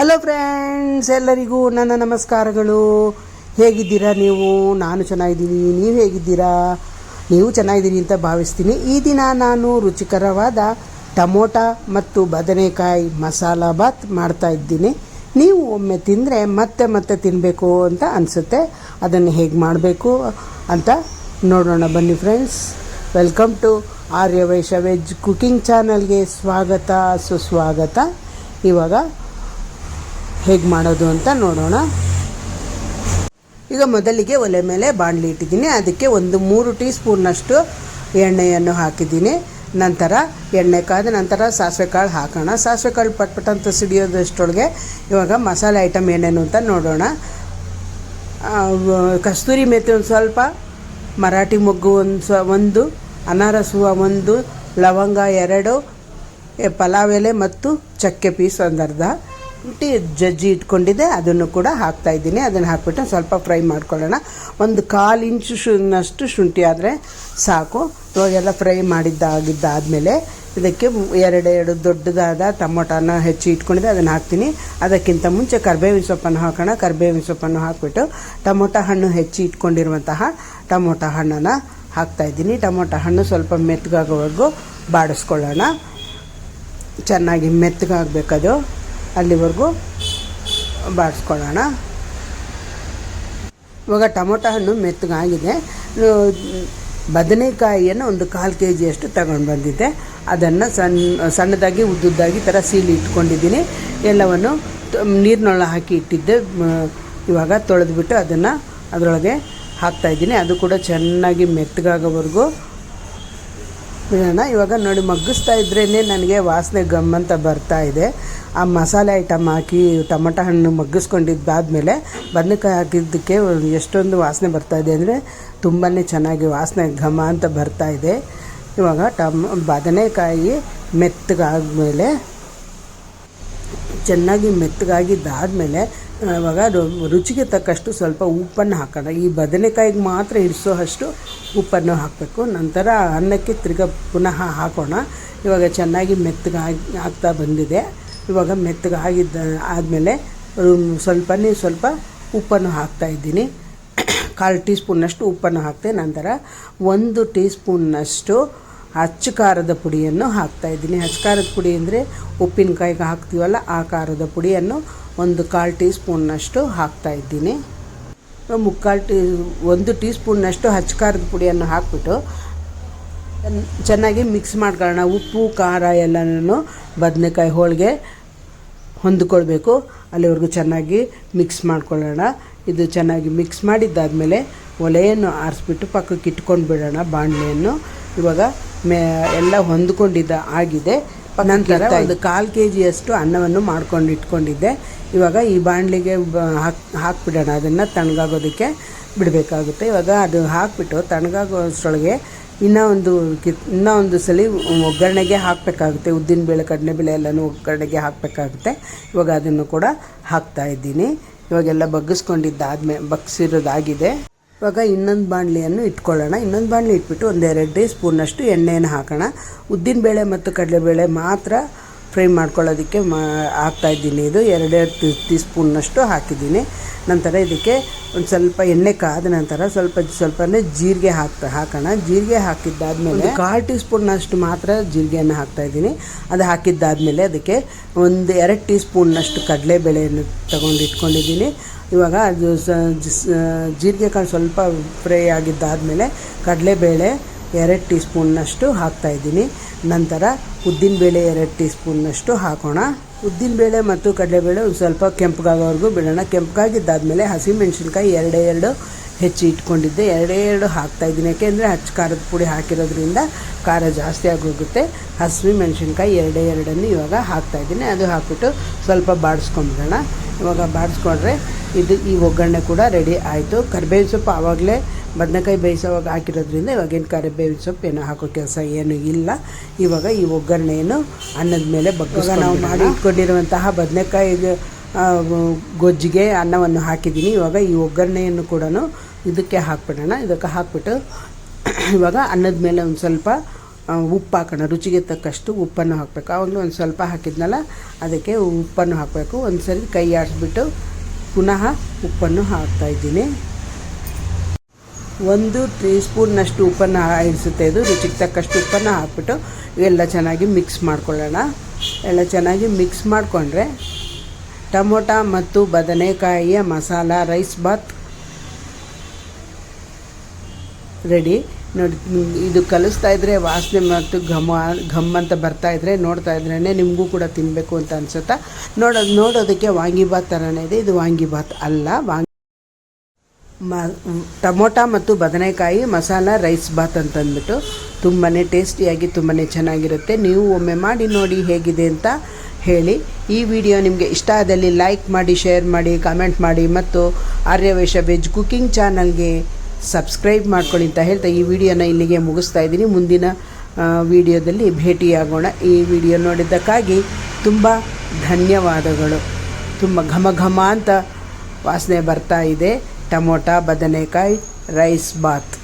Hello friends, ಎಲ್ಲರಿಗೂ ನನ್ನ ನಮಸ್ಕಾರಗಳು. ಹೇಗಿದ್ದೀರಾ ನೀವು? ನಾನು ಚೆನ್ನಾಗಿದ್ದೀನಿ. ನೀವು ಹೇಗಿದ್ದೀರಾ? ನೀವು ಚೆನ್ನಾಗಿದ್ದೀರಿ ಅಂತ ಭಾವಿಸ್ತೀನಿ. ಈ ದಿನ ನಾನು ರುಚಿಕರವಾದ ಟೊಮೊಟೊ ಮತ್ತು ಬದನೆಕಾಯಿ ಮಸಾಲ ಬಾತ್ ಮಾಡ್ತಾ ಇದ್ದೀನಿ. ನೀವು ಒಮ್ಮೆ ತಿಂದರೆ ಮತ್ತೆ ಮತ್ತೆ ತಿನ್ನಬೇಕು ಅಂತ ಅನಿಸುತ್ತೆ. ಅದನ್ನು ಹೇಗೆ ಮಾಡಬೇಕು ಅಂತ ನೋಡೋಣ ಬನ್ನಿ friends. Welcome to Aryavaishya veg cooking ಚಾನಲ್ಗೆ ಸ್ವಾಗತ, ಸುಸ್ವಾಗತ. ಇವಾಗ ಹೇಗೆ ಮಾಡೋದು ಅಂತ ನೋಡೋಣ. ಈಗ ಮೊದಲಿಗೆ ಒಲೆ ಮೇಲೆ ಬಾಣಲಿ ಇಟ್ಟಿದ್ದೀನಿ. ಅದಕ್ಕೆ ಒಂದು 3 ಟೀ ಸ್ಪೂನ್ನಷ್ಟು ಎಣ್ಣೆಯನ್ನು ಹಾಕಿದ್ದೀನಿ. ನಂತರ ಎಣ್ಣೆ ಕಾದ ನಂತರ ಸಾಸಿವೆ ಕಾಳು ಹಾಕೋಣ. ಸಾಸಿವೆ ಕಾಳು ಪಟ್ಪಟ್ ಅಂತ ಸಿಡಿಯೋದಷ್ಟೊಳಗೆ ಇವಾಗ ಮಸಾಲೆ ಐಟಮ್ ಏನೇನು ಅಂತ ನೋಡೋಣ. ಕಸ್ತೂರಿ ಮೇಥಿ ಒಂದು ಸ್ವಲ್ಪ, ಮರಾಠಿ ಮೊಗ್ಗು ಒಂದು, ಅನಾರಸ್ ಹೂವು 1, ಲವಂಗ 2, ಪಲಾವ್ ಎಲೆ ಮತ್ತು ಚಕ್ಕೆ ಪೀಸ್ ಒಂದು ಅರ್ಧ ಜಜ್ಜಿ ಇಟ್ಕೊಂಡಿದ್ದೆ, ಅದನ್ನು ಕೂಡ ಹಾಕ್ತಾಯಿದ್ದೀನಿ. ಅದನ್ನು ಹಾಕ್ಬಿಟ್ಟು ಸ್ವಲ್ಪ ಫ್ರೈ ಮಾಡ್ಕೊಳ್ಳೋಣ. ಒಂದು 1/4 ಇಂಚು ಶುಂಠಿ ಆದರೆ ಸಾಕು. ಇವಾಗೆಲ್ಲ ಫ್ರೈ ಆಗಿದ್ದಾದಮೇಲೆ ಇದಕ್ಕೆ 2 ದೊಡ್ಡದಾದ ಟೊಮೊಟೊನ ಹೆಚ್ಚಿ ಇಟ್ಕೊಂಡಿದ್ದೆ, ಅದನ್ನು ಹಾಕ್ತೀನಿ. ಅದಕ್ಕಿಂತ ಮುಂಚೆ ಕರಿಬೇವಿನ ಸೊಪ್ಪನ್ನು ಹಾಕೋಣ. ಕರಿಬೇವಿನ ಸೊಪ್ಪನ್ನು ಹಾಕಿಬಿಟ್ಟು ಟೊಮೊಟೊ ಹಣ್ಣು ಹೆಚ್ಚಿ ಇಟ್ಕೊಂಡಿರುವಂತಹ ಟೊಮೊಟೊ ಹಣ್ಣನ್ನು ಹಾಕ್ತಾಯಿದ್ದೀನಿ. ಟೊಮೊಟೊ ಹಣ್ಣು ಸ್ವಲ್ಪ ಮೆತ್ತಗಾಗೋವರೆಗೂ ಬಾಡಿಸ್ಕೊಳ್ಳೋಣ. ಚೆನ್ನಾಗಿ ಮೆತ್ತಗಾಗಬೇಕದು, ಅಲ್ಲಿವರೆಗೂ ಬಾಡಿಸ್ಕೊಳ್ಳೋಣ. ಇವಾಗ ಟೊಮೊಟೊ ಹಣ್ಣು ಮೆತ್ತಗಾಗಿದೆ. ಬದನೆಕಾಯಿಯನ್ನು ಒಂದು 1/4 kg ತಗೊಂಡು ಬಂದಿದ್ದೆ. ಅದನ್ನು ಸಣ್ಣದಾಗಿ ಉದ್ದುದ್ದಾಗಿ ಥರ ಸೀಲಿ ಇಟ್ಕೊಂಡಿದ್ದೀನಿ. ಎಲ್ಲವನ್ನು ನೀರಿನೊಳ ಹಾಕಿ ಇಟ್ಟಿದ್ದೆ. ಇವಾಗ ತೊಳೆದ್ಬಿಟ್ಟು ಅದನ್ನು ಅದರೊಳಗೆ ಹಾಕ್ತಾಯಿದ್ದೀನಿ. ಅದು ಕೂಡ ಚೆನ್ನಾಗಿ ಮೆತ್ತಗಾಗೋವರೆಗೂ ಬಿಡೋಣ. ಇವಾಗ ನೋಡಿ, ಮಗ್ಗಿಸ್ತಾ ಇದ್ರೇ ನನಗೆ ವಾಸನೆ ಗಮ್ಮಂತ ಬರ್ತಾ ಇದೆ. ಆ ಮಸಾಲೆ ಐಟಮ್ ಹಾಕಿ ಟೊಮೊಟೊ ಹಣ್ಣು ಮಗ್ಗಿಸ್ಕೊಂಡಿದ್ದಾದಮೇಲೆ ಬದನೆಕಾಯಿ ಹಾಕಿದ್ದಕ್ಕೆ ಎಷ್ಟೊಂದು ವಾಸನೆ ಬರ್ತಾಯಿದೆ ಅಂದರೆ ತುಂಬಾ ಚೆನ್ನಾಗಿ ವಾಸನೆ ಘಮ ಅಂತ ಬರ್ತಾಯಿದೆ. ಇವಾಗ ಬದನೆಕಾಯಿ ಮೆತ್ತಗಾದ್ಮೇಲೆ ಚೆನ್ನಾಗಿ ಮೆತ್ತಗಾಗಿದ್ದಾದಮೇಲೆ ಇವಾಗ ರುಚಿಗೆ ತಕ್ಕಷ್ಟು ಸ್ವಲ್ಪ ಉಪ್ಪನ್ನು ಹಾಕೋಣ. ಈ ಬದನೆಕಾಯಿಗೆ ಮಾತ್ರ ಇಡಿಸೋ ಅಷ್ಟು ಉಪ್ಪನ್ನು ಹಾಕಬೇಕು. ನಂತರ ಅನ್ನಕ್ಕೆ ಪುನಃ ಹಾಕೋಣ. ಇವಾಗ ಚೆನ್ನಾಗಿ ಆಗ್ತಾ ಬಂದಿದೆ. ಇವಾಗ ಆದಮೇಲೆ ಸ್ವಲ್ಪ ಉಪ್ಪನ್ನು ಹಾಕ್ತಾಯಿದ್ದೀನಿ. 1/4 ಟೀ ಸ್ಪೂನ್ನಷ್ಟು ಉಪ್ಪನ್ನು ಹಾಕ್ತೆ. ನಂತರ 1 ಟೀ ಸ್ಪೂನ್ನಷ್ಟು ಅಚ್ಚ ಖಾರದ ಪುಡಿಯನ್ನು ಹಾಕ್ತಾಯಿದ್ದೀನಿ. ಅಚ್ಚ ಖಾರದ ಪುಡಿ ಅಂದರೆ ಉಪ್ಪಿನಕಾಯಿಗೆ ಹಾಕ್ತೀವಲ್ಲ, ಆ ಖಾರದ ಪುಡಿಯನ್ನು 1/4 ಟೀ ಸ್ಪೂನ್ನಷ್ಟು ಹಾಕ್ತಾಯಿದ್ದೀನಿ. 1 ಟೀ ಸ್ಪೂನ್ನಷ್ಟು ಅಚ್ಚ ಖಾರದ ಪುಡಿಯನ್ನು ಹಾಕ್ಬಿಟ್ಟು ಚೆನ್ನಾಗಿ ಮಿಕ್ಸ್ ಮಾಡ್ಕೊಳ್ಳೋಣ. ಉಪ್ಪು ಖಾರ ಎಲ್ಲನೂ ಬದನೆಕಾಯಿ ಹೋಳಿಗೆ ಹೊಂದ್ಕೊಳ್ಬೇಕು, ಅಲ್ಲಿವರೆಗೂ ಚೆನ್ನಾಗಿ ಮಿಕ್ಸ್ ಮಾಡ್ಕೊಳ್ಳೋಣ. ಇದು ಚೆನ್ನಾಗಿ ಮಿಕ್ಸ್ ಮಾಡಿದ್ದಾದಮೇಲೆ ಒಲೆಯನ್ನು ಆರಿಸ್ಬಿಟ್ಟು ಪಕ್ಕಕ್ಕೆ ಇಟ್ಕೊಂಡು ಬಿಡೋಣ ಬಾಣಲೆಯನ್ನು. ಇವಾಗ ಎಲ್ಲ ಆಗಿದೆ. ನಂತರ ಒಂದು 1/4 kg ಅನ್ನವನ್ನು ಮಾಡ್ಕೊಂಡು ಇಟ್ಕೊಂಡಿದ್ದೆ. ಇವಾಗ ಈ ಬಾಣಲಿಗೆ ಹಾಕ್ಬಿಡೋಣ. ಅದನ್ನು ತಣ್ಣಗಾಗೋದಕ್ಕೆ ಬಿಡಬೇಕಾಗುತ್ತೆ. ಇವಾಗ ಅದು ಹಾಕಿಬಿಟ್ಟು ತಣ್ಣಗಾಗೋಷ್ಟರೊಳಗೆ ಇನ್ನೂ ಒಂದು ಸಲ ಒಗ್ಗರಣೆಗೆ ಹಾಕಬೇಕಾಗುತ್ತೆ. ಉದ್ದಿನಬೇಳೆ, ಕಡಲೆಬೇಳೆ ಎಲ್ಲನೂ ಒಗ್ಗರಣೆಗೆ ಹಾಕಬೇಕಾಗುತ್ತೆ. ಇವಾಗ ಅದನ್ನು ಕೂಡ ಹಾಕ್ತಾಯಿದ್ದೀನಿ. ಇವಾಗೆಲ್ಲ ಬಗ್ಸಿರೋದಾಗಿದೆ. ಇವಾಗ ಇನ್ನೊಂದು ಬಾಣಲಿಯನ್ನು ಇಟ್ಕೊಳ್ಳೋಣ. ಇನ್ನೊಂದು ಬಾಣಲಿ ಇಟ್ಬಿಟ್ಟು 1-2 ಟೀ ಸ್ಪೂನ್ನಷ್ಟು ಎಣ್ಣೆಯನ್ನು ಹಾಕೋಣ. ಉದ್ದಿನಬೇಳೆ ಮತ್ತು ಕಡಲೆಬೇಳೆ ಮಾತ್ರ ಫ್ರೈ ಮಾಡ್ಕೊಳ್ಳೋದಕ್ಕೆ ಹಾಕ್ತಾಯಿದ್ದೀನಿ. ಇದು 2 ಟೀ ಸ್ಪೂನ್ನಷ್ಟು ಹಾಕಿದ್ದೀನಿ. ನಂತರ ಇದಕ್ಕೆ ಒಂದು ಸ್ವಲ್ಪ ಎಣ್ಣೆ ಕಾದ ನಂತರ ಸ್ವಲ್ಪನೇ ಜೀರಿಗೆ ಹಾಕೋಣ. ಜೀರಿಗೆ ಹಾಕಿದ್ದಾದಮೇಲೆ 1/4 ಟೀ ಸ್ಪೂನ್ನಷ್ಟು ಮಾತ್ರ ಜೀರಿಗೆಯನ್ನು ಹಾಕ್ತಾಯಿದ್ದೀನಿ. ಅದು ಹಾಕಿದ್ದಾದಮೇಲೆ ಅದಕ್ಕೆ 2 ಟೀ ಸ್ಪೂನ್ನಷ್ಟು ಕಡಲೆಬೇಳೆಯನ್ನು ಇಟ್ಕೊಂಡಿದ್ದೀನಿ. ಇವಾಗ ಅದು ಜೀರಿಗೆ ಕಾಳು ಸ್ವಲ್ಪ ಫ್ರೈ ಆಗಿದ್ದಾದಮೇಲೆ ಕಡಲೆಬೇಳೆ 2 ಟೀ ಸ್ಪೂನ್ನಷ್ಟು ಹಾಕ್ತಾಯಿದ್ದೀನಿ. ನಂತರ ಉದ್ದಿನಬೇಳೆ 2 ಟೀ ಸ್ಪೂನ್ನಷ್ಟು ಹಾಕೋಣ. ಉದ್ದಿನಬೇಳೆ ಮತ್ತು ಕಡಲೆಬೇಳೆ ಒಂದು ಸ್ವಲ್ಪ ಕೆಂಪಗಾಗೋವರೆಗೂ ಬಿಡೋಣ. ಕೆಂಪಗಾಗಿದ್ದಾದಮೇಲೆ ಹಸಿಮೆಣಸಿನ್ಕಾಯಿ 2 ಹೆಚ್ಚಿ ಇಟ್ಕೊಂಡಿದ್ದೆ, 2 ಹಾಕ್ತಾಯಿದ್ದೀನಿ. ಯಾಕೆಂದರೆ ಅಚ್ಚ ಖಾರದ ಪುಡಿ ಹಾಕಿರೋದ್ರಿಂದ ಖಾರ ಜಾಸ್ತಿ ಆಗೋಗುತ್ತೆ. ಹಸಿಮೆಣಸಿನ್ಕಾಯಿ 2 ಇವಾಗ ಹಾಕ್ತಾಯಿದ್ದೀನಿ. ಅದು ಹಾಕ್ಬಿಟ್ಟು ಸ್ವಲ್ಪ ಬಾಡಿಸ್ಕೊಂಬಿಡೋಣ. ಇವಾಗ ಬಾಡಿಸ್ಕೊಂಡ್ರೆ ಈ ಒಗ್ಗರಣೆ ಕೂಡ ರೆಡಿ ಆಯಿತು. ಕರಿಬೇವಿನ ಸೊಪ್ಪು ಆವಾಗಲೇ ಬದನೆಕಾಯಿ ಬೇಯಿಸೋವಾಗ ಹಾಕಿರೋದ್ರಿಂದ ಇವಾಗೇನು ಕರಿಬೇವಿನ ಸೊಪ್ಪು ಏನೋ ಹಾಕೋ ಕೆಲಸ ಏನೂ ಇಲ್ಲ. ಇವಾಗ ಈ ಒಗ್ಗರಣೆಯನ್ನು ಅನ್ನದ ಮೇಲೆ ನಾವು ಮಾಡಿ ಇಟ್ಕೊಂಡಿರುವಂತಹ ಬದನೆಕಾಯಿ ಗೊಜ್ಜಿಗೆ ಅನ್ನವನ್ನು ಹಾಕಿದ್ದೀನಿ. ಇವಾಗ ಈ ಒಗ್ಗರಣೆಯನ್ನು ಕೂಡ ಇದಕ್ಕೆ ಹಾಕ್ಬಿಡೋಣ. ಇದಕ್ಕೆ ಹಾಕ್ಬಿಟ್ಟು ಇವಾಗ ಅನ್ನದ ಮೇಲೆ ಒಂದು ಸ್ವಲ್ಪ ಉಪ್ಪು ಹಾಕೋಣ, ರುಚಿಗೆ ತಕ್ಕಷ್ಟು ಉಪ್ಪನ್ನು ಹಾಕಬೇಕು. ಆವಾಗಲೂ ಒಂದು ಸ್ವಲ್ಪ ಹಾಕಿದ್ನಲ್ಲ ಅದಕ್ಕೆ ಉಪ್ಪನ್ನು ಹಾಕಬೇಕು. ಒಂದು ಸರಿ ಕೈ ಆಡಿಸ್ಬಿಟ್ಟು ಪುನಃ ಉಪ್ಪನ್ನು ಹಾಕ್ತಾಯಿದ್ದೀನಿ. 1 ಟೀ ಸ್ಪೂನ್ನಷ್ಟು ಉಪ್ಪನ್ನು ಇಡಿಸುತ್ತೆ ಇದು. ರುಚಿಗೆ ತಕ್ಕಷ್ಟು ಉಪ್ಪನ್ನು ಹಾಕ್ಬಿಟ್ಟು ಎಲ್ಲ ಚೆನ್ನಾಗಿ ಮಿಕ್ಸ್ ಮಾಡ್ಕೊಳ್ಳೋಣ. ಎಲ್ಲ ಚೆನ್ನಾಗಿ ಮಿಕ್ಸ್ ಮಾಡಿಕೊಂಡ್ರೆ ಟೊಮೊಟೊ ಮತ್ತು ಬದನೆಕಾಯಿಯ ಮಸಾಲ ರೈಸ್ ಬಾತ್ ರೆಡಿ. ನೋಡಿ, ಇದು ಕಲಿಸ್ತಾ ಇದ್ದರೆ ವಾಸನೆ ಮತ್ತು ಘಮ್ ಅಂತ ಬರ್ತಾಯಿದ್ರೆ ನೋಡ್ತಾ ಇದ್ರೇ ನಿಮಗೂ ಕೂಡ ತಿನ್ನಬೇಕು ಅಂತ ಅನಿಸುತ್ತಾ. ನೋಡೋದಕ್ಕೆ ವಾಂಗಿಬಾತ್ ಥರನೇ ಇದೆ. ಇದು ವಾಂಗಿಬಾತ್ ಅಲ್ಲ, ಟೊಮೊಟೊ ಮತ್ತು ಬದನೆಕಾಯಿ ಮಸಾಲ ರೈಸ್ ಬಾತ್ ಅಂತಂದ್ಬಿಟ್ಟು ತುಂಬಾ ಟೇಸ್ಟಿಯಾಗಿ ತುಂಬಾ ಚೆನ್ನಾಗಿರುತ್ತೆ. ನೀವು ಒಮ್ಮೆ ಮಾಡಿ ನೋಡಿ ಹೇಗಿದೆ ಅಂತ ಹೇಳಿ. ಈ ವಿಡಿಯೋ ನಿಮಗೆ ಇಷ್ಟ ಆದಲ್ಲಿ ಲೈಕ್ ಮಾಡಿ, ಶೇರ್ ಮಾಡಿ, ಕಾಮೆಂಟ್ ಮಾಡಿ ಮತ್ತು ಆರ್ಯವೈಶ ವೆಜ್ ಕುಕಿಂಗ್ ಚಾನಲ್ಗೆ ಸಬ್ಸ್ಕ್ರೈಬ್ ಮಾಡ್ಕೊಳ್ಳಿ ಅಂತ ಹೇಳ್ತಾ ಈ ವಿಡಿಯೋನ ಇಲ್ಲಿಗೆ ಮುಗಿಸ್ತಾ ಇದ್ದೀನಿ. ಮುಂದಿನ ವಿಡಿಯೋದಲ್ಲಿ ಭೇಟಿಯಾಗೋಣ. ಈ ವಿಡಿಯೋ ನೋಡಿದ್ದಕ್ಕಾಗಿ ತುಂಬ ಧನ್ಯವಾದಗಳು. ತುಂಬ ಘಮ ಘಮ ಅಂತ ವಾಸನೆ ಬರ್ತಾ ಇದೆ ಟೊಮೊಟೊ ಬದನೆಕಾಯಿ ರೈಸ್ ಬಾತ್.